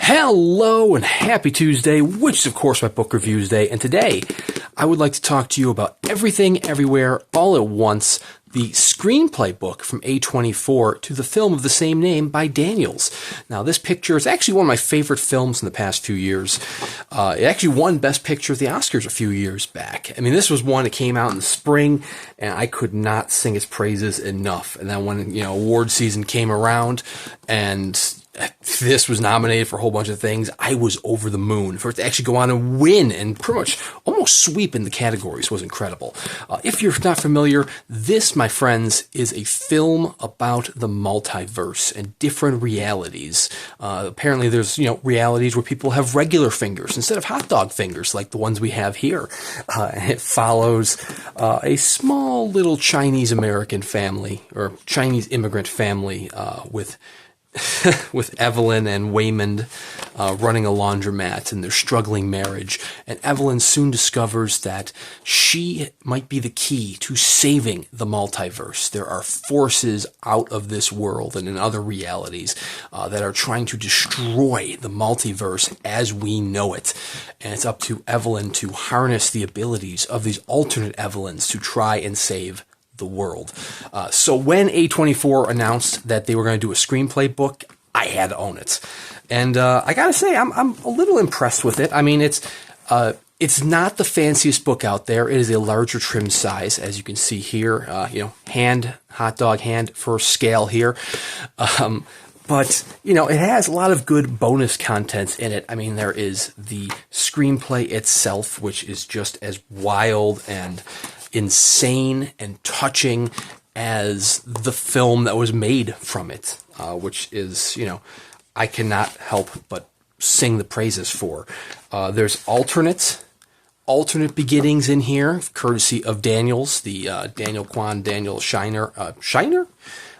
Hello and happy Tuesday, which is of course my book reviews day, and today I would like to talk to you about Everything Everywhere All at Once, the screenplay book from A24 to the film of the same name by Daniels. Now this picture is actually one of my favorite films in the past few years. It actually won Best Picture at the Oscars a few years back. I mean, this was one that came out in the spring, and I could not sing its praises enough. And then when, award season came around, and this was nominated for a whole bunch of things, I was over the moon. For it to actually go on and win and pretty much almost sweep in the categories was incredible. If you're not familiar, this, my friends, is a film about the multiverse and different realities. Apparently there's, realities where people have regular fingers instead of hot dog fingers like the ones we have here. And it follows a small little Chinese American family, or Chinese immigrant family, with Evelyn and Waymond running a laundromat in their struggling marriage. And Evelyn soon discovers that she might be the key to saving the multiverse. There are forces out of this world and in other realities that are trying to destroy the multiverse as we know it. And it's up to Evelyn to harness the abilities of these alternate Evelyns to try and save the world. So when A24 announced that they were going to do a screenplay book, I had to own it. And I gotta say, I'm a little impressed with it. I mean, it's not the fanciest book out there. It is a larger trim size, as you can see here. Hot dog hand for scale here. But, it has a lot of good bonus content in it. I mean, there is the screenplay itself, which is just as wild and insane and touching as the film that was made from it, which is, I cannot help but sing the praises for. There's alternate beginnings in here, courtesy of Daniels, the Daniel Kwan, Daniel Shiner.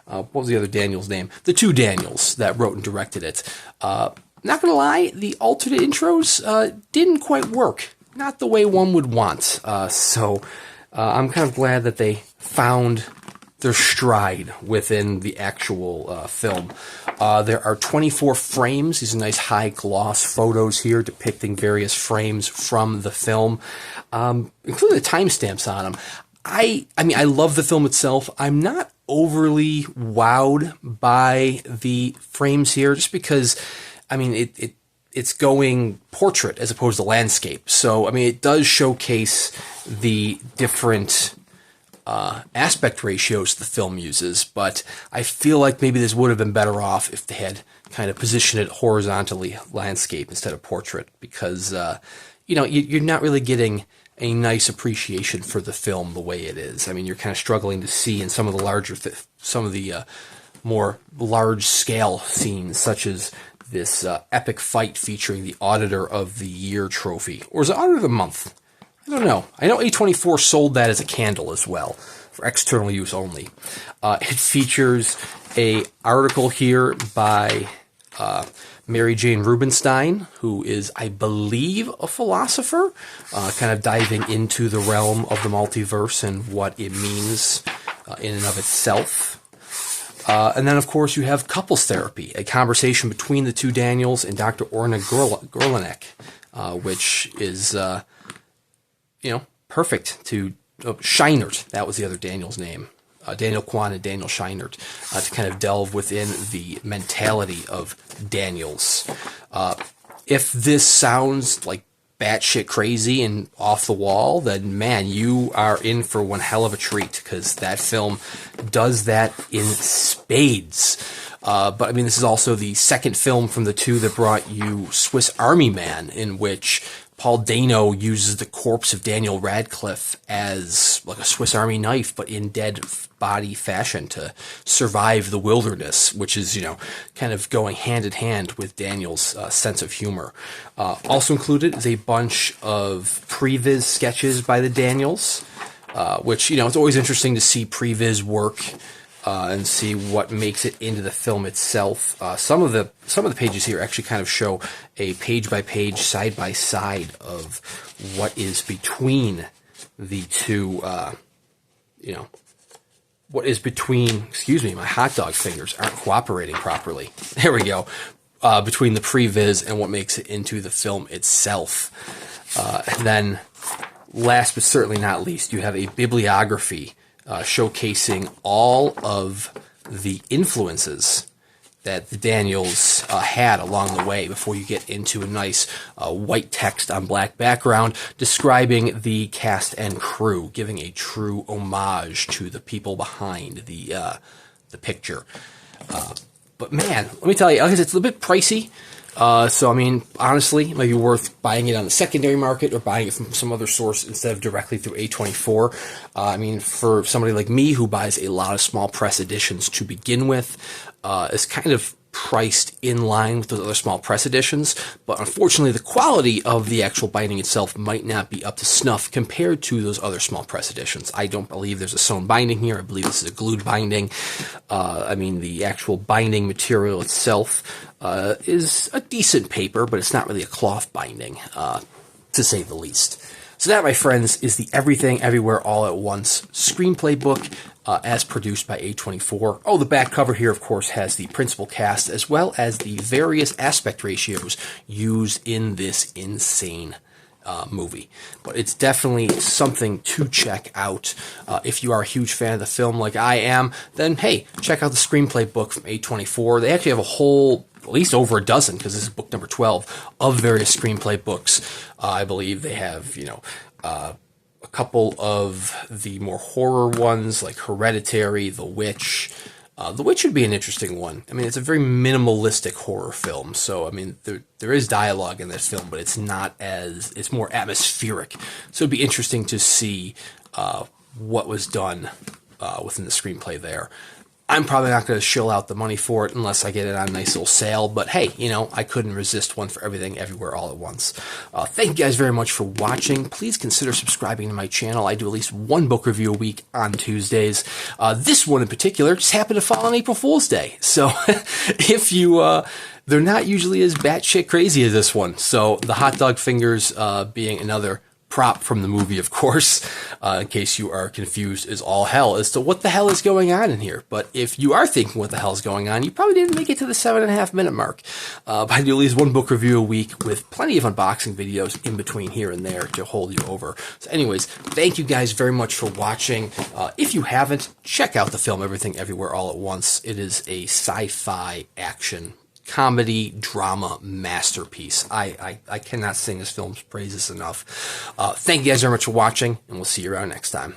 What was the other Daniel's name? The two Daniels that wrote and directed it. Not gonna lie, the alternate intros didn't quite work. Not the way one would want. So I'm kind of glad that they found their stride within the actual film. There are 24 frames. These are nice high gloss photos here depicting various frames from the film, including the timestamps on them. I mean, I love the film itself. I'm not overly wowed by the frames here, just because, I mean, it's going portrait as opposed to landscape. So, I mean, it does showcase the different aspect ratios the film uses, but I feel like maybe this would have been better off if they had kind of positioned it horizontally landscape instead of portrait, because, you're not really getting a nice appreciation for the film the way it is. I mean, you're kind of struggling to see in some of the more large-scale scenes, such as this epic fight featuring the Auditor of the Year trophy. Or is it Auditor of the Month? I don't know. I know A24 sold that as a candle as well, for external use only. It features a article here by Mary Jane Rubenstein, who is, I believe, a philosopher, kind of diving into the realm of the multiverse and what it means in and of itself. And then, of course, you have Couples Therapy, a conversation between the two Daniels and Dr. Orna Gorlanek, which is, perfect to Scheinert. That was the other Daniel's name. Daniel Kwan and Daniel Scheinert, to kind of delve within the mentality of Daniels. If this sounds like batshit crazy and off the wall, then man, you are in for one hell of a treat, because that film does that in spades. But I mean, this is also the second film from the two that brought you Swiss Army Man, in which Paul Dano uses the corpse of Daniel Radcliffe as like a Swiss Army knife, but in dead body fashion to survive the wilderness, which is, kind of going hand in hand with Daniel's sense of humor. Also included is a bunch of Previs sketches by the Daniels, which, it's always interesting to see Previs work and see what makes it into the film itself. Some of the pages here actually kind of show a page-by-page, side-by-side of what is between the two, what is between, excuse me, my hot dog fingers aren't cooperating properly. There we go. between the previs and what makes it into the film itself. And then, last but certainly not least, you have a bibliography showcasing all of the influences that the Daniels had along the way before you get into a nice white text on black background describing the cast and crew, giving a true homage to the people behind the picture. But man, let me tell you, it's a little bit pricey. So, I mean, honestly, it might be worth buying it on the secondary market or buying it from some other source instead of directly through A24. I mean, for somebody like me who buys a lot of small press editions to begin with, it's kind of priced in line with those other small press editions, but unfortunately the quality of the actual binding itself might not be up to snuff compared to those other small press editions. I don't believe there's a sewn binding here. I believe this is a glued binding. I mean, the actual binding material itself is a decent paper, but it's not really a cloth binding, to say the least. So that, my friends, is the Everything Everywhere All at Once screenplay book as produced by A24. Oh, the back cover here, of course, has the principal cast as well as the various aspect ratios used in this insane movie. But it's definitely something to check out. If you are a huge fan of the film like I am, then hey, check out the screenplay book from A24. They actually have a whole, at least over a dozen, because this is book number 12, of various screenplay books. I believe they have, a couple of the more horror ones, like Hereditary, The Witch. The Witch would be an interesting one. I mean, it's a very minimalistic horror film, so, I mean, there is dialogue in this film, but it's more atmospheric. So it'd be interesting to see what was done within the screenplay there. I'm probably not going to shill out the money for it unless I get it on a nice little sale. But hey, I couldn't resist one for Everything Everywhere All at Once. Thank you guys very much for watching. Please consider subscribing to my channel. I do at least one book review a week on Tuesdays. This one in particular just happened to fall on April Fool's Day. So if you... they're not usually as batshit crazy as this one. So the hot dog fingers being another prop from the movie, of course, in case you are confused as all hell as to what the hell is going on in here. But if you are thinking what the hell is going on, you probably didn't make it to the 7.5 minute mark. But I do at least one book review a week with plenty of unboxing videos in between here and there to hold you over. So anyways, thank you guys very much for watching. If you haven't, check out the film Everything Everywhere All at Once. It is a sci-fi action comedy drama masterpiece. I cannot sing this film's praises enough. Thank you guys very much for watching, and we'll see you around next time.